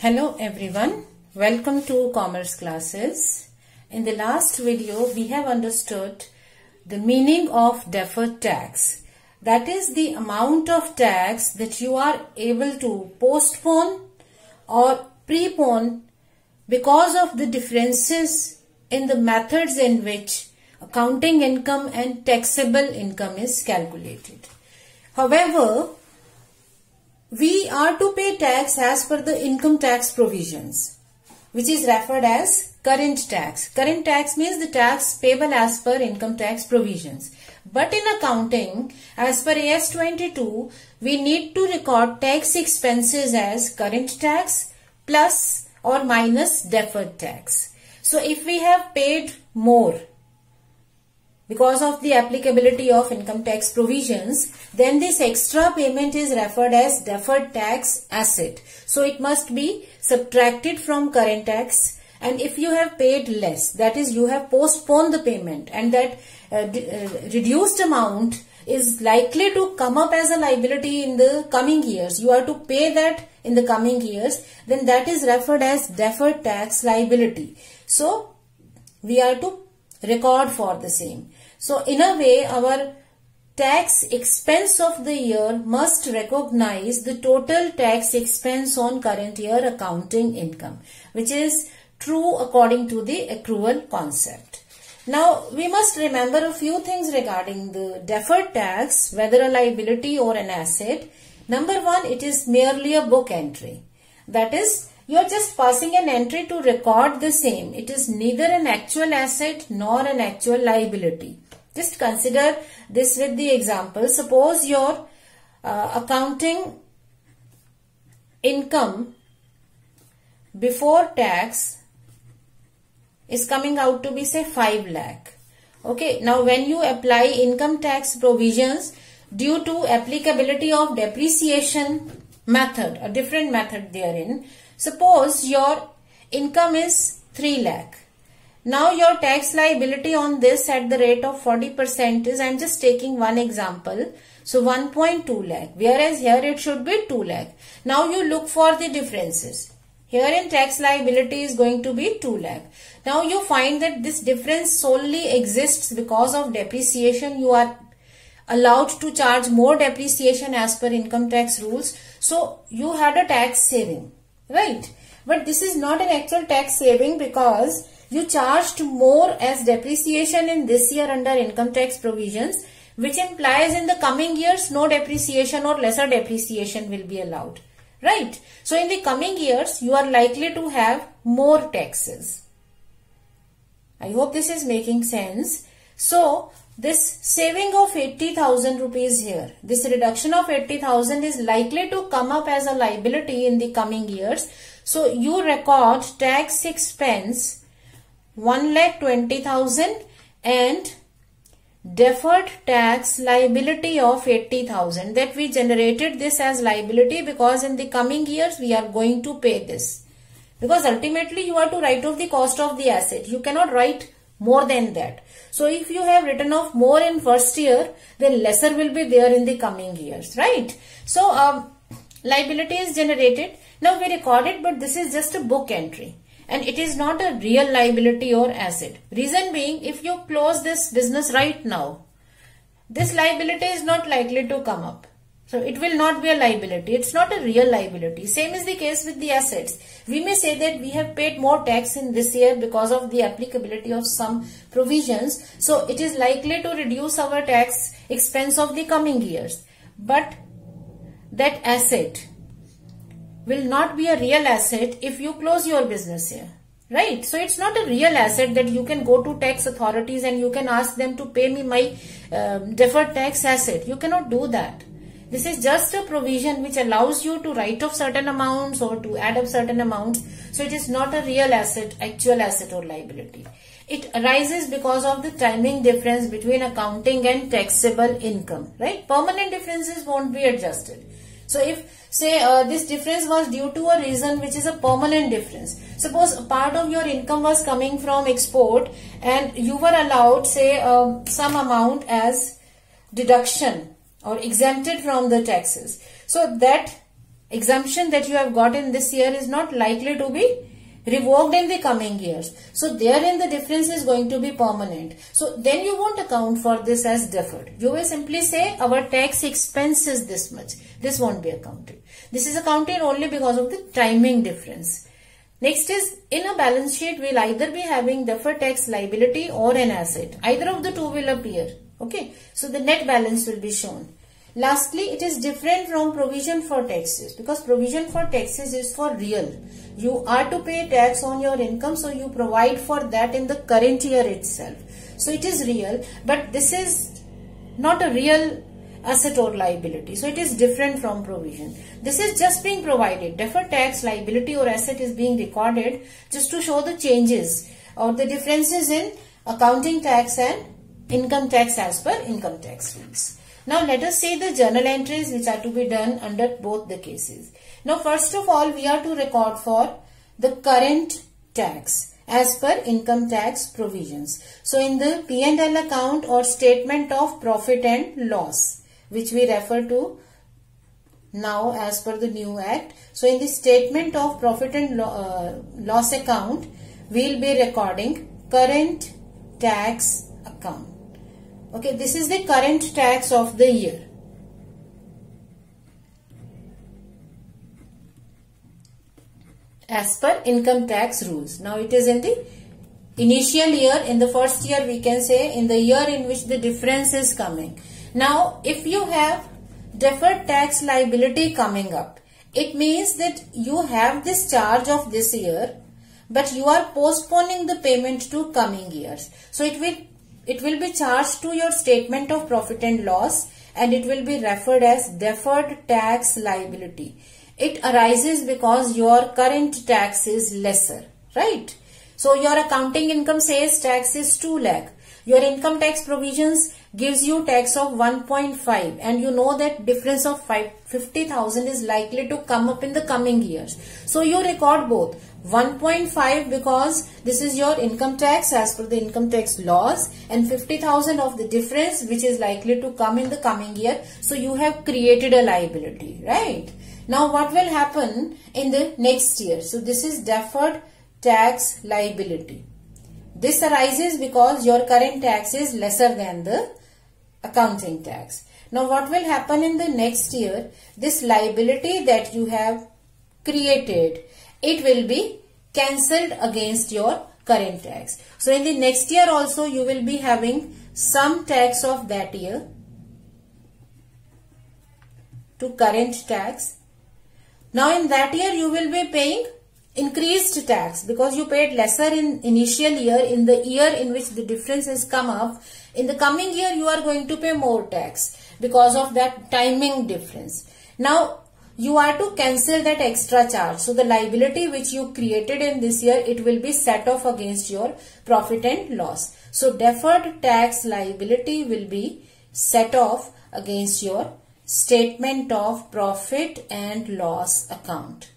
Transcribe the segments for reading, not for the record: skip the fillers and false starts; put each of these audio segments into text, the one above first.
Hello everyone, welcome to Commerce Classes. In the last video, we have understood the meaning of deferred tax. That is the amount of tax that you are able to postpone or prepone because of the differences in the methods in which accounting income and taxable income is calculated. However, we are to pay tax as per the income tax provisions, which is referred as current tax. Current tax means the tax payable as per income tax provisions. But in accounting, as per AS 22, we need to record tax expenses as current tax plus or minus deferred tax. So if we have paid more because of the applicability of income tax provisions, then this extra payment is referred as deferred tax asset. So it must be subtracted from current tax, and if you have paid less, that is you have postponed the payment, and that reduced amount is likely to come up as a liability in the coming years. You are to pay that in the coming years, then that is referred as deferred tax liability. So we are to record for the same. So in a way, our tax expense of the year must recognize the total tax expense on current year accounting income, which is true according to the accrual concept. Now we must remember a few things regarding the deferred tax, whether a liability or an asset. Number one, it is merely a book entry. That is, you are just passing an entry to record the same. It is neither an actual asset nor an actual liability. Just consider this with the example. Suppose your accounting income before tax is coming out to be, say, 5 lakh. Okay. Now when you apply income tax provisions due to applicability of depreciation method, a different method therein, suppose your income is 3 lakh. Now your tax liability on this at the rate of 40% is, I am just taking one example, so 1.2 lakh, whereas here it should be 2 lakh. Now you look for the differences. Here in tax liability is going to be 2 lakh. Now you find that this difference solely exists because of depreciation. You are allowed to charge more depreciation as per income tax rules. So you had a tax saving, right? But this is not an actual tax saving because you charged more as depreciation in this year under income tax provisions, which implies in the coming years no depreciation or lesser depreciation will be allowed, right? So in the coming years you are likely to have more taxes. I hope this is making sense. So this saving of 80,000 rupees here, this reduction of 80,000 is likely to come up as a liability in the coming years. So you record tax expense 1,20,000 and deferred tax liability of 80,000. That we generated this as liability because in the coming years we are going to pay this. Because ultimately you are to write off the cost of the asset. You cannot write more than that. So if you have written off more in first year, then lesser will be there in the coming years, right? So liability is generated. Now we record it, but this is just a book entry. And it is not a real liability or asset. Reason being, if you close this business right now, this liability is not likely to come up. So it will not be a liability. It's not a real liability. Same is the case with the assets. We may say that we have paid more tax in this year because of the applicability of some provisions. So it is likely to reduce our tax expense of the coming years. But that asset will not be a real asset if you close your business here, right? So it's not a real asset that you can go to tax authorities and you can ask them to pay me my deferred tax asset. You cannot do that. This is just a provision which allows you to write off certain amounts or to add up certain amounts. So it is not a real asset, actual asset or liability. It arises because of the timing difference between accounting and taxable income, right? Permanent differences won't be adjusted. So if say this difference was due to a reason which is a permanent difference. Suppose a part of your income was coming from export and you were allowed say some amount as deduction or exempted from the taxes. So that exemption that you have got in this year is not likely to be revoked in the coming years. So therein the difference is going to be permanent. So then you won't account for this as deferred. You will simply say our tax expense is this much. This won't be accounted. This is accounted only because of the timing difference. Next is, in a balance sheet we'll either be having deferred tax liability or an asset. Either of the two will appear. Okay. So the net balance will be shown. Lastly, it is different from provision for taxes, because provision for taxes is for real. You are to pay tax on your income, so you provide for that in the current year itself. So it is real, but this is not a real asset or liability. So it is different from provision. This is just being provided. Deferred tax liability or asset is being recorded just to show the changes or the differences in accounting tax and income tax as per income tax rules. Now let us see the journal entries which are to be done under both the cases. Now first of all, we are to record for the current tax as per income tax provisions. So in the P&L account or statement of profit and loss, which we refer to now as per the new act. So in the statement of profit and loss account, we will be recording current tax account. Okay, this is the current tax of the year. As per income tax rules. Now it is in the initial year, in the first year we can say, in the year in which the difference is coming. Now if you have deferred tax liability coming up, it means that you have this charge of this year, but you are postponing the payment to coming years. So it will be charged to your statement of profit and loss, and it will be referred as deferred tax liability. It arises because your current tax is lesser, right? So your accounting income says tax is 2 lakh. Your income tax provisions gives you tax of 1.5, and you know that difference of 50,000 is likely to come up in the coming years. So you record both 1.5 because this is your income tax as per the income tax laws, and 50,000 of the difference which is likely to come in the coming year. So you have created a liability, right? Now what will happen in the next year? So this is deferred tax liability. This arises because your current tax is lesser than the accounting tax. Now what will happen in the next year? This liability that you have created, it will be cancelled against your current tax. So in the next year also you will be having some tax of that year to current tax. Now in that year you will be paying increased tax because you paid lesser in initial year. In the year in which the difference has come up, in the coming year you are going to pay more tax because of that timing difference. Now you are to cancel that extra charge. So the liability which you created in this year, it will be set off against your profit and loss. So deferred tax liability will be set off against your statement of profit and loss account.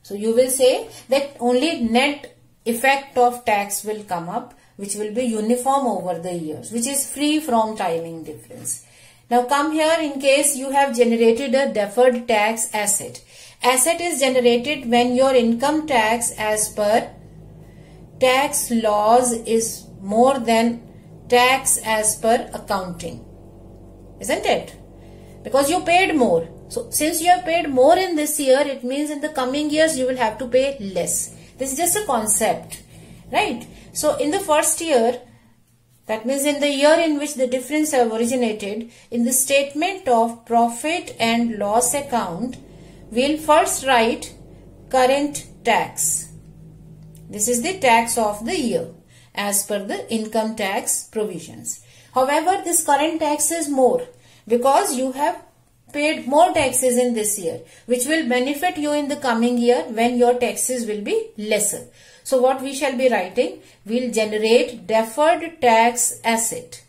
So you will say that only net effect of tax will come up, which will be uniform over the years, which is free from timing difference. Now come here, in case you have generated a deferred tax asset. Asset is generated when your income tax as per tax laws is more than tax as per accounting. Isn't it? Because you paid more. So since you have paid more in this year, it means in the coming years you will have to pay less. This is just a concept, right? So in the first year, that means in the year in which the difference have originated, in the statement of profit and loss account, we'll first write current tax. This is the tax of the year as per the income tax provisions. However, this current tax is more because you have paid more taxes in this year, which will benefit you in the coming year when your taxes will be lesser. So what we shall be writing? We'll generate deferred tax asset,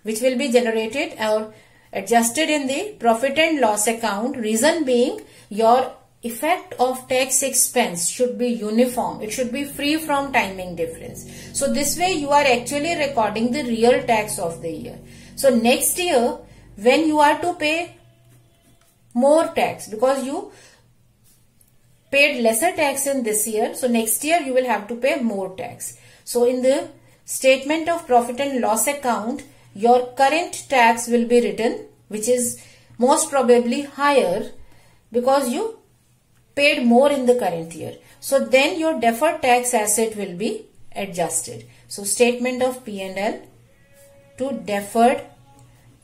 which will be generated or adjusted in the profit and loss account. Reason being, your effect of tax expense should be uniform. It should be free from timing difference. So this way you are actually recording the real tax of the year. So next year, when you are to pay more tax because you paid lesser tax in this year. So next year you will have to pay more tax. So in the statement of profit and loss account, your current tax will be written, which is most probably higher because you paid more in the current year. So then your deferred tax asset will be adjusted. So statement of P&L to deferred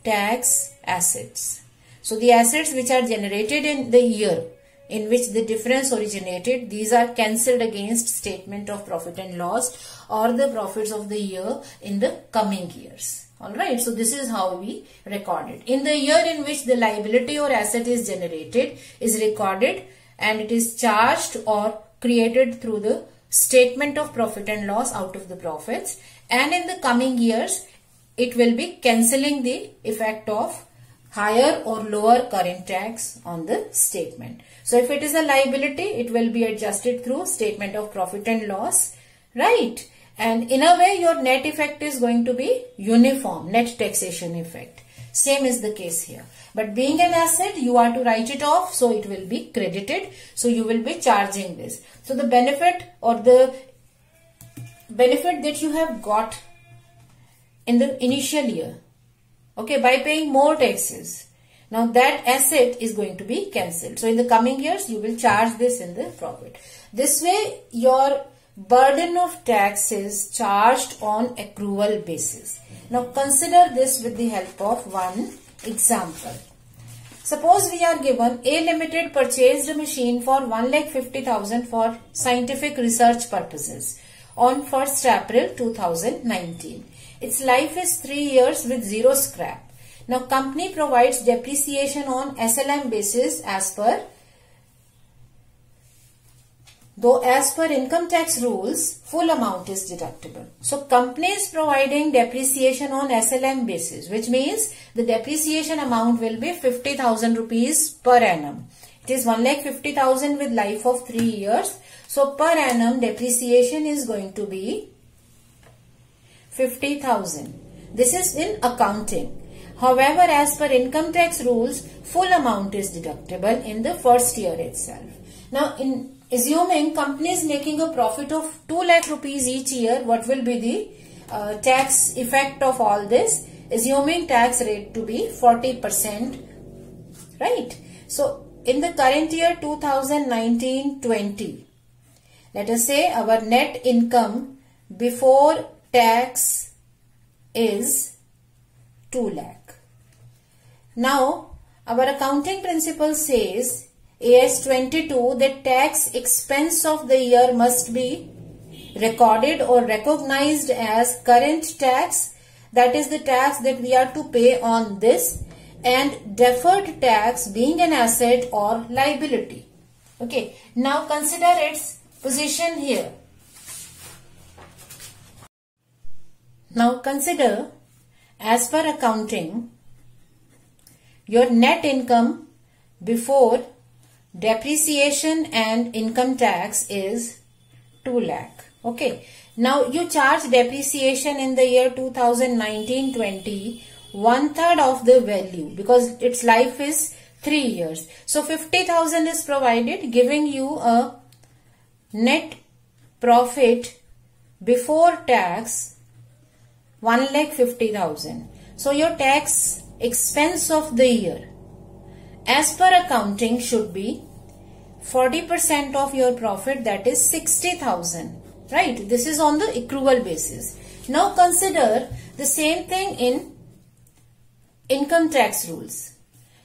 tax assets. So the assets which are generated in the year in which the difference originated, these are cancelled against statement of profit and loss or the profits of the year in the coming years. Alright, so this is how we record it. In the year in which the liability or asset is generated is recorded and it is charged or created through the statement of profit and loss out of the profits, and in the coming years it will be cancelling the effect of higher or lower current tax on the statement. So if it is a liability, it will be adjusted through statement of profit and loss, right? And in a way your net effect is going to be uniform, net taxation effect. Same is the case here. But being an asset, you are to write it off, so it will be credited. So you will be charging this. So the benefit or the benefit that you have got in the initial year, okay, by paying more taxes, now that asset is going to be cancelled. So in the coming years, you will charge this in the profit. This way, your burden of tax is charged on accrual basis. Now consider this with the help of one example. Suppose we are given A Limited purchased a machine for 1,50,000 for scientific research purposes on 1st April 2019. Its life is 3 years with zero scrap. Now company provides depreciation on SLM basis as per income tax rules, full amount is deductible. So company is providing depreciation on SLM basis, which means the depreciation amount will be 50,000 rupees per annum. It is 1,50,000 with life of 3 years. So per annum depreciation is going to be 50,000. This is in accounting. However, as per income tax rules, full amount is deductible in the first year itself. Now, in assuming company is making a profit of 2 lakh rupees each year, what will be the tax effect of all this? Assuming tax rate to be 40%, right? So, in the current year 2019-20, let us say our net income before tax is 2 lakh. Now, our accounting principle says AS 22 that tax expense of the year must be recorded or recognized as current tax, that is the tax that we are to pay on this, and deferred tax being an asset or liability. Okay, now consider its position here. Now consider, as per accounting, your net income before depreciation and income tax is 2 lakh. Okay. Now you charge depreciation in the year 2019-20, 1/3 of the value because its life is 3 years. So 50,000 is provided, giving you a net profit before tax 1,50,000. So your tax expense of the year as per accounting should be 40% of your profit, that is 60,000. Right? This is on the accrual basis. Now consider the same thing in income tax rules.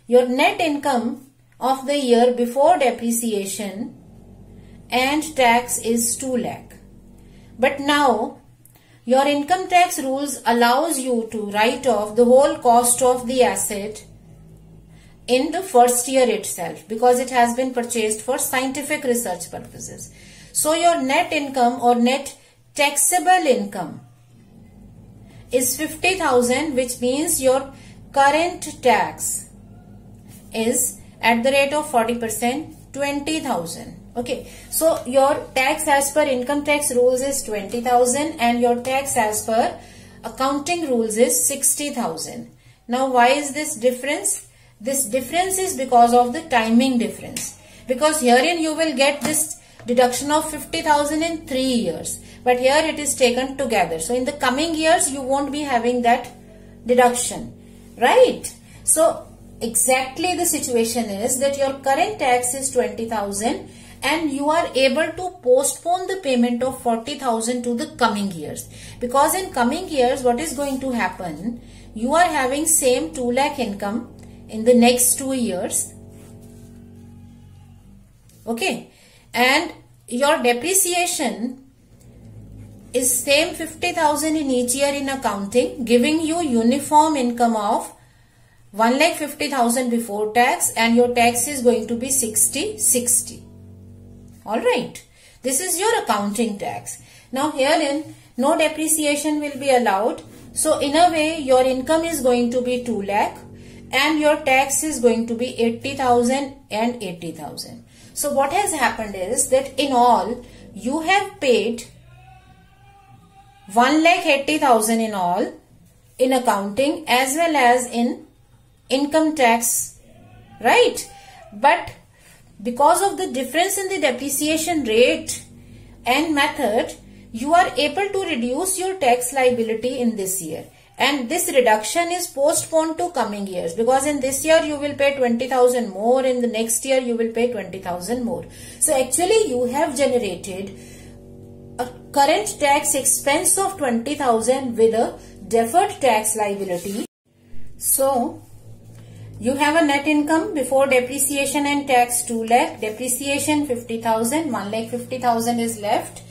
Your net income of the year before depreciation and tax is 2 lakh. But now your income tax rules allows you to write off the whole cost of the asset in the first year itself because it has been purchased for scientific research purposes. So your net income or net taxable income is 50,000, which means your current tax is at the rate of 40%, 20,000. Okay, so your tax as per income tax rules is 20,000 and your tax as per accounting rules is 60,000. Now why is this difference? This difference is because of the timing difference. Because herein you will get this deduction of 50,000 in 3 years. But here it is taken together. So in the coming years you won't be having that deduction. Right? So exactly the situation is that your current tax is 20,000 and you are able to postpone the payment of 40,000 to the coming years. Because in coming years what is going to happen? You are having same 2 lakh income in the next 2 years. Okay. And your depreciation is same 50,000 in each year in accounting, giving you uniform income of 1,50,000 before tax, and your tax is going to be 60/60. Alright. This is your accounting tax. Now herein no depreciation will be allowed. So in a way your income is going to be 2 lakh and your tax is going to be 80,000 and 80,000. So what has happened is that in all you have paid 1,80,000 in all in accounting as well as in income tax, right? But because of the difference in the depreciation rate and method, you are able to reduce your tax liability in this year. And this reduction is postponed to coming years, because in this year you will pay 20,000 more, in the next year you will pay 20,000 more. So actually you have generated a current tax expense of 20,000 with a deferred tax liability. So you have a net income before depreciation and tax 2 lakh, depreciation 50,000, 1,50,000 is left.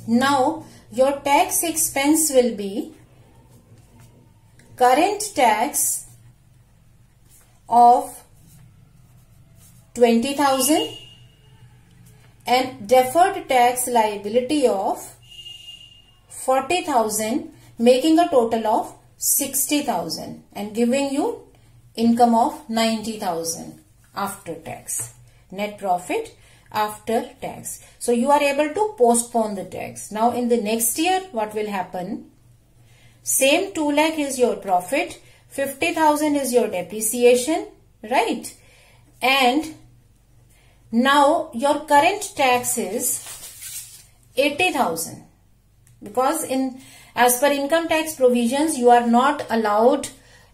Now your tax expense will be current tax of 20,000 and deferred tax liability of 40,000, making a total of 60,000 and giving you income of 90,000 after tax, net profit after tax. So you are able to postpone the tax. Now in the next year what will happen? Same 2 lakh is your profit, 50,000 is your depreciation, right? And now your current tax is 80,000, because as per income tax provisions you are not allowed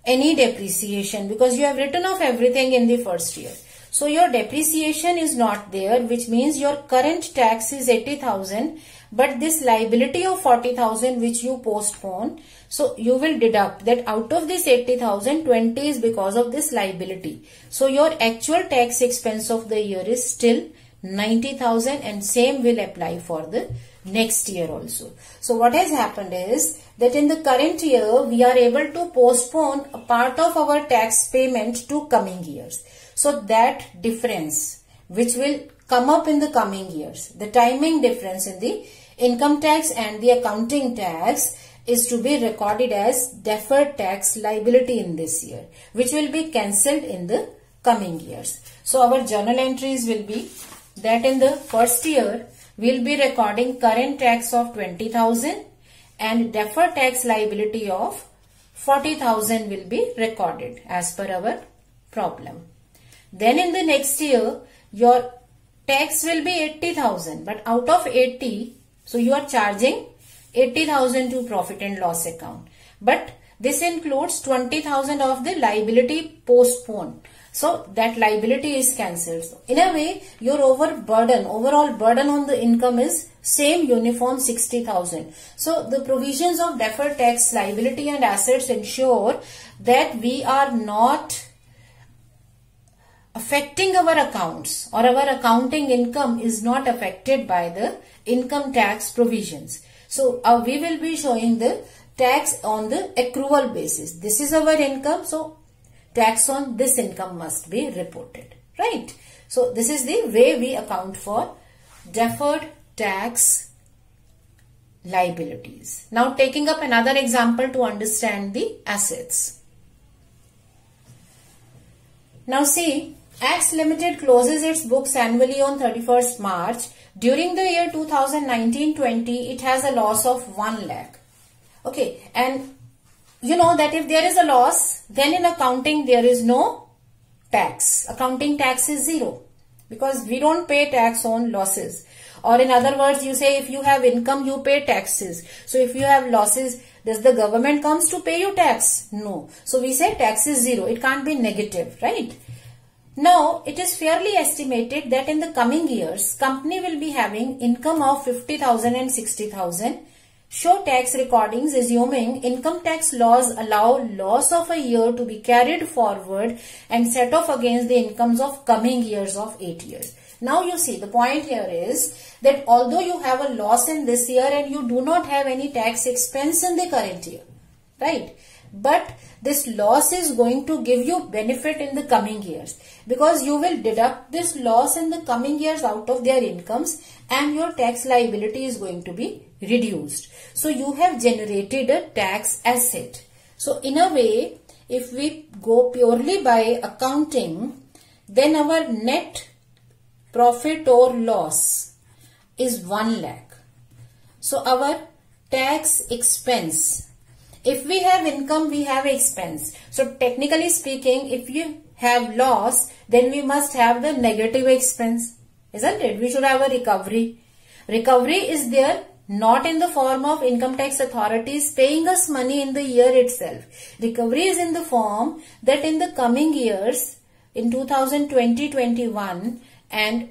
any depreciation because you have written off everything in the first year. So your depreciation is not there, which means your current tax is 80,000, but this liability of 40,000 which you postpone, so you will deduct that out of this 80,000, 20 is because of this liability. So your actual tax expense of the year is still 90,000, and same will apply for the next year also. So what has happened is that in the current year we are able to postpone a part of our tax payment to coming years. So that difference which will come up in the coming years, the timing difference in the income tax and the accounting tax, is to be recorded as deferred tax liability in this year, which will be cancelled in the coming years. So our journal entries will be that in the first year we will be recording current tax of 20,000 and deferred tax liability of 40,000 will be recorded as per our problem. Then in the next year your tax will be 80,000, but out of 80, so you are charging 80,000 to profit and loss account. But this includes 20,000 of the liability postponed. So that liability is cancelled. So in a way, your overall burden on the income is same uniform 60,000. So the provisions of deferred tax liability and assets ensure that we are not affecting our accounts, or our accounting income is not affected by the income tax provisions. So we will be showing the tax on the accrual basis. This is our income, so tax on this income must be reported, right? So this is the way we account for deferred tax liabilities. Now taking up another example to understand the assets. Now see, Axe Limited closes its books annually on 31st March. During the year 2019-20, it has a loss of 1 lakh. Okay, and you know that if there is a loss, then in accounting there is no tax. Accounting tax is 0 because we don't pay tax on losses. Or in other words, you say if you have income, you pay taxes. So if you have losses, does the government comes to pay you tax? No. So we say tax is 0. It can't be negative, right? Now, it is fairly estimated that in the coming years, company will be having income of 50,000 and 60,000. Show tax recordings assuming income tax laws allow loss of a year to be carried forward and set off against the incomes of coming years of 8 years. Now you see the point here is that although you have a loss in this year and you do not have any tax expense in the current year, right? But this loss is going to give you benefit in the coming years because you will deduct this loss in the coming years out of their incomes and your tax liability is going to be reduced. So you have generated a tax asset. So in a way, if we go purely by accounting, then our net profit or loss is 1 lakh. So our tax expense, if we have income, we have expense. So technically speaking, if you have loss, then we must have the negative expense, isn't it? We should have a recovery. Recovery is there not in the form of income tax authorities paying us money in the year itself. Recovery is in the form that in the coming years, in 2020-21 and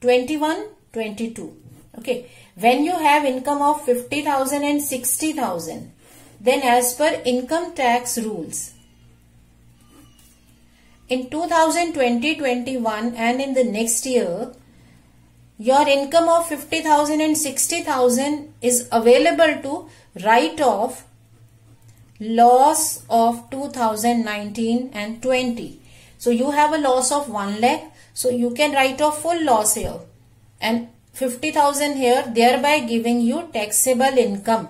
21-22, okay, when you have income of 50,000 and 60,000, then as per income tax rules, in 2020-21 and in the next year, your income of 50,000 and 60,000 is available to write off loss of 2019 and 20. So you have a loss of 1 lakh. So you can write off full loss here and 50,000 here, thereby giving you taxable income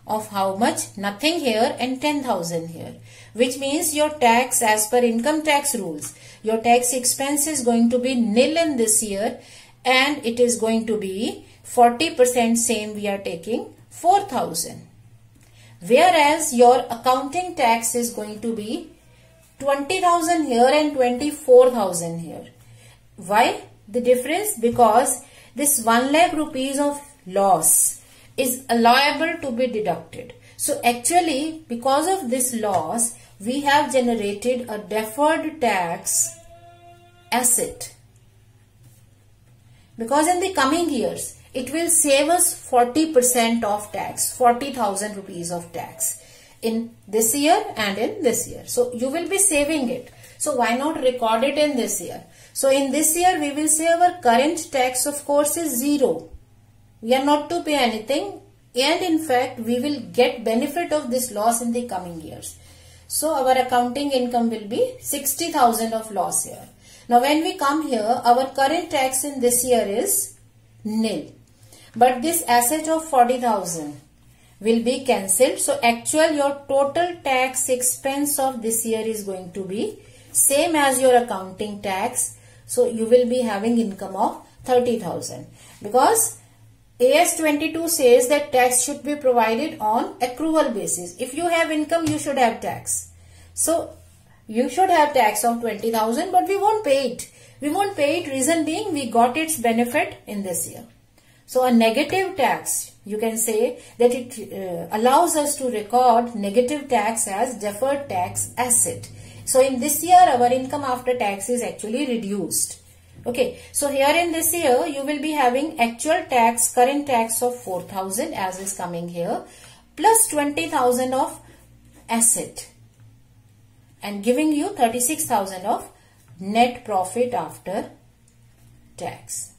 of how much? Nothing here and 10,000 here, which means your tax as per income tax rules, your tax expense is going to be nil in this year and it is going to be 40% same we are taking 4,000. Whereas your accounting tax is going to be 20,000 here and 24,000 here. Why the difference? Because this 1 lakh rupees of loss is allowable to be deducted. So actually, because of this loss, we have generated a deferred tax asset. Because in the coming years, it will save us 40% of tax, 40,000 rupees of tax in this year and in this year. So you will be saving it. So why not record it in this year? So in this year, we will say our current tax of course is 0. We are not to pay anything and in fact, we will get benefit of this loss in the coming years. So our accounting income will be 60,000 of loss here. Now when we come here, our current tax in this year is nil. But this asset of 40,000 will be cancelled. So actual your total tax expense of this year is going to be same as your accounting tax. So you will be having income of 30,000 because AS 22 says that tax should be provided on accrual basis. If you have income, you should have tax. So you should have tax of 20,000, but we won't pay it. We won't pay it, reason being we got its benefit in this year. So a negative tax, you can say that it allows us to record negative tax as deferred tax asset. So in this year, our income after tax is actually reduced. Okay, so here in this year, you will be having actual tax, current tax of 4,000 as is coming here, plus 20,000 of asset and giving you 36,000 of net profit after tax.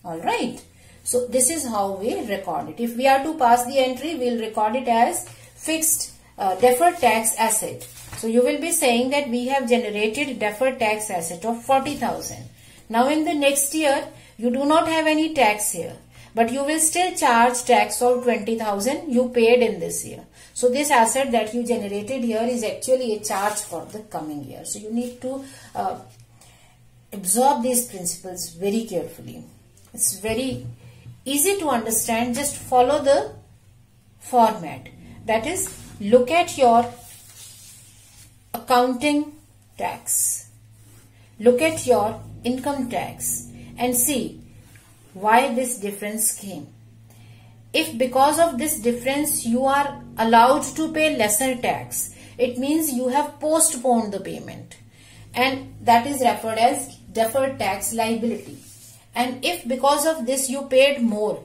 Alright, so this is how we record it. If we are to pass the entry, we will record it as fixed deferred tax asset. So you will be saying that we have generated deferred tax asset of 40,000. Now in the next year, you do not have any tax here, but you will still charge tax of 20,000 you paid in this year. So this asset that you generated here is actually a charge for the coming year. So you need to absorb these principles very carefully. It's very easy to understand. Just follow the format. That is, look at your accounting tax. look at your income tax and see why this difference came. If because of this difference you are allowed to pay lesser tax, it means you have postponed the payment, and that is referred as deferred tax liability. And if because of this you paid more,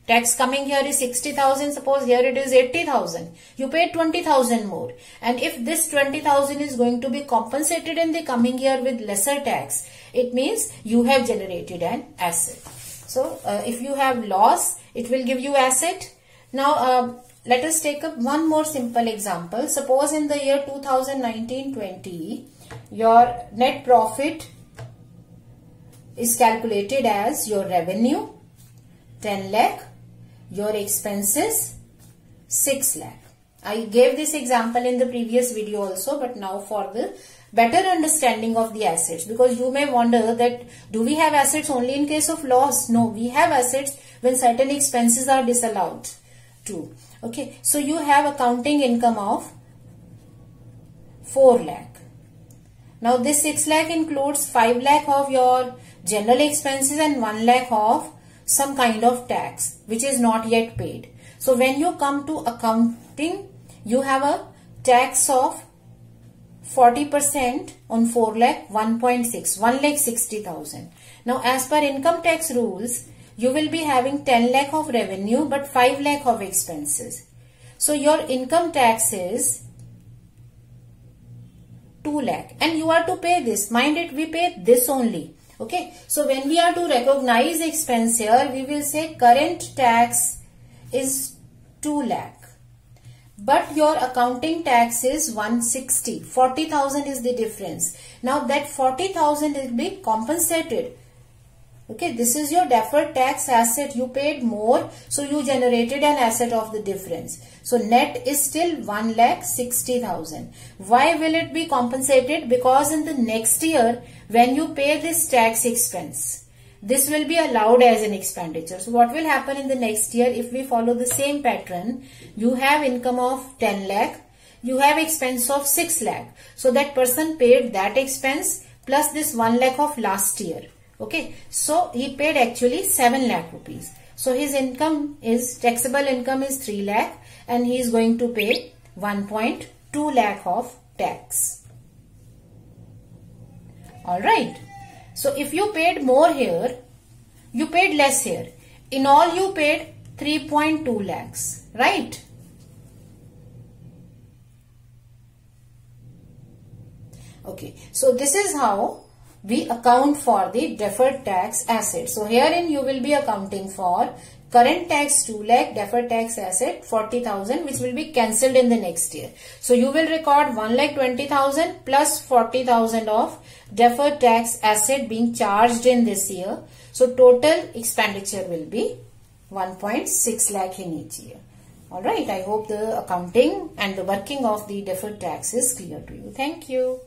tax coming here is 60,000, suppose here it is 80,000, you paid 20,000 more, and if this 20,000 is going to be compensated in the coming year with lesser tax, it means you have generated an asset. So if you have loss, it will give you asset. Now let us take up one more simple example. Suppose in the year 2019-20, your net profit is calculated as your revenue 10 lakh, your expenses 6 lakh. I gave this example in the previous video also, but now for the better understanding of the assets, because you may wonder that do we have assets only in case of loss? No, we have assets when certain expenses are disallowed too. Okay, so you have accounting income of 4 lakh. Now this 6 lakh includes 5 lakh of your general expenses and 1 lakh of some kind of tax which is not yet paid. So when you come to accounting, you have a tax of 40% on 4 lakh, 1.6, 1,60,000. Now as per income tax rules, you will be having 10 lakh of revenue but 5 lakh of expenses. So your income tax is 2 lakh and you are to pay this. Mind it, we pay this only. Okay, so when we are to recognize expense here, we will say current tax is 2 lakh. But your accounting tax is 160. 40,000 is the difference. Now that 40,000 will be compensated. Okay, this is your deferred tax asset. You paid more, so you generated an asset of the difference. So net is still 1,60,000. Why will it be compensated? Because in the next year, when you pay this tax expense, this will be allowed as an expenditure. So what will happen in the next year if we follow the same pattern? You have income of 10 lakh, you have expense of 6 lakh. So that person paid that expense plus this 1 lakh of last year. Okay, so he paid actually 7 lakh rupees. So his income is, taxable income is 3 lakh and he is going to pay 1.2 lakh of tax. Alright. So if you paid more here, you paid less here. In all you paid 3.2 lakhs, right? Okay, so this is how we account for the deferred tax asset. So herein you will be accounting for current tax 2 lakh, deferred tax asset 40,000, which will be cancelled in the next year. So you will record 1,20,000 plus 40,000 of deferred tax asset being charged in this year. So total expenditure will be 1.6 lakh in each year. Alright, I hope the accounting and the working of the deferred tax is clear to you. Thank you.